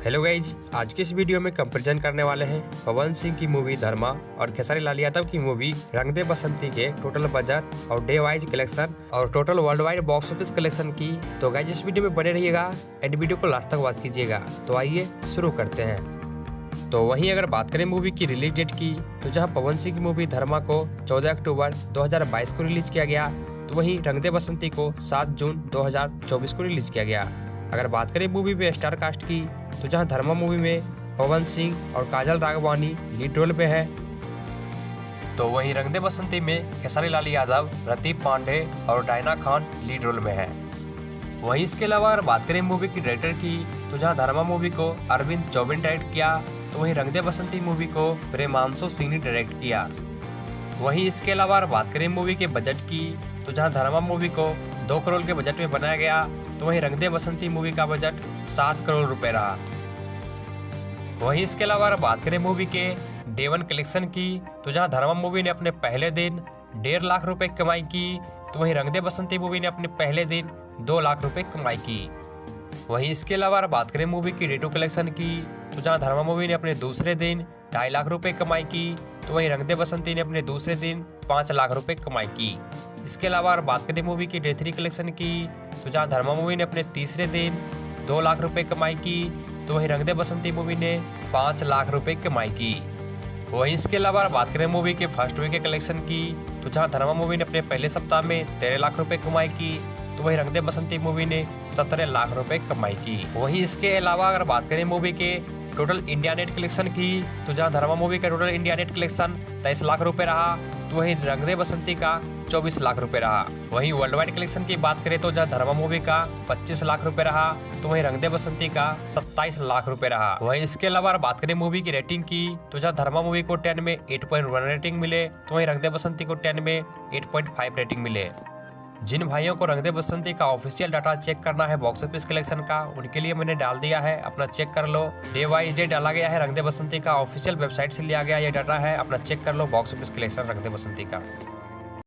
Hello guys, आज के इस वीडियो में कंपैरिजन करने वाले हैं पवन सिंह की मूवी धर्मा और खेसारी लाल यादव की मूवी रंग दे बसंती के टोटल बजट और डे वाइज कलेक्शन और total world wide box office collection की। तो गाइज इस वीडियो में बने रहिएगा एंड वीडियो को लास्ट तक वॉच कीजिएगा। तो आइए शुरू करते हैं। तो वहीं अगर बात करें मूवी की रिलीज डेट की, तो जहां पवन सिंह की मूवी धर्मा को 14 अक्टूबर 2022 को रिलीज किया गया, तो वहीं रंग दे बसंती को 7 जून 2024 को रिलीज किया गया। अगर बात करें मूवी में स्टार कास्ट की, तो जहां धर्मा मूवी में पवन सिंह और काजल राघवानी लीड रोल में है, तो वहीं रंग दे बसंती में खेसारी लाल यादव, रतीब पांडे और डायना खान लीड रोल में है। वहीं इसके अलावा अगर बात करें मूवी की डायरेक्टर की, तो जहां धर्मा मूवी को अरविंद चौबे ने डायरेक्ट किया, तो वहीं रंग दे बसंती मूवी को प्रेमांशु सिंह ने डायरेक्ट किया। वहीं इसके अलावा अगर बात करें मूवी के बजट की, तो जहां धर्मा मूवी को 2 करोड़ के बजट में बनाया गया, तो वहीं रंग दे बसंती मूवी का बजट 7 करोड़ रुपए रहा। वहीं इसके अलावा अगर बात करें मूवी के डे 1 कलेक्शन की, तो जहां धर्मा मूवी ने अपने पहले दिन 1.5 लाख रुपए कमाई की, तो वहीं रंग दे बसंती मूवी ने अपने पहले दिन 2 लाख रुपए कमाई की। वहीं इसके अलावा अगर बात करें मूवी की डे 2 कलेक्शन की, तो जहां धर्मा मूवी ने अपने दूसरे दिन 2.5 लाख रुपए कमाई की, तो वहीं रंग दे बसंती ने अपने दूसरे दिन 5 लाख रुपए कमाई की। इसके अलावा अगर बात करें मूवी की डे 3 कलेक्शन की, तो जहां धर्मा मूवी ने अपने तीसरे दिन 2 लाख रुपए कमाई की, तो वहीं रंग दे बसंती मूवी ने 5 लाख रुपए कमाई की। वहीं इसके अलावा अगर बात करें मूवी के फर्स्ट वीक के कलेक्शन की, तो जहां धर्मा मूवी ने अपने पहले सप्ताह में 13 लाख रुपए कमाई की, तो वहीं रंग दे बसंती मूवी ने 17 लाख रुपए कमाई की। वहीं इसके अलावा अगर बात करें मूवी के टोटल इंडिया नेट कलेक्शन की, तो जहां धर्मा मूवी का total India net collection 23 lakh रुपए रहा, तो वहीं रंग दे बसंती का 24 लाख रुपए रहा। वहीं वर्ल्ड वाइड कलेक्शन की बात करें तो जहां धर्मा मूवी का 25 लाख रुपए रहा, तो वहीं रंग दे बसंती का 27 लाख रुपए रहा। वहीं इसके अलावा बात करें मूवी की रेटिंग की, तो जहां धर्मा मूवी को 10 में 8.1 रेटिंग मिले, तो वहीं रंग दे बसंती को 10 में 8.5 रेटिंग मिले। जिन भाइयों को रंग दे बसंती का ऑफिशियल डाटा चेक करना है बॉक्स ऑफिस कलेक्शन का, उनके लिए मैंने डाल दिया है, अपना चेक कर लो। डे वाइज डे डाला गया है, रंग दे बसंती का ऑफिशियल वेबसाइट से लिया गया ये डाटा है, अपना चेक कर लो बॉक्स ऑफिस कलेक्शन रंग दे बसंती का।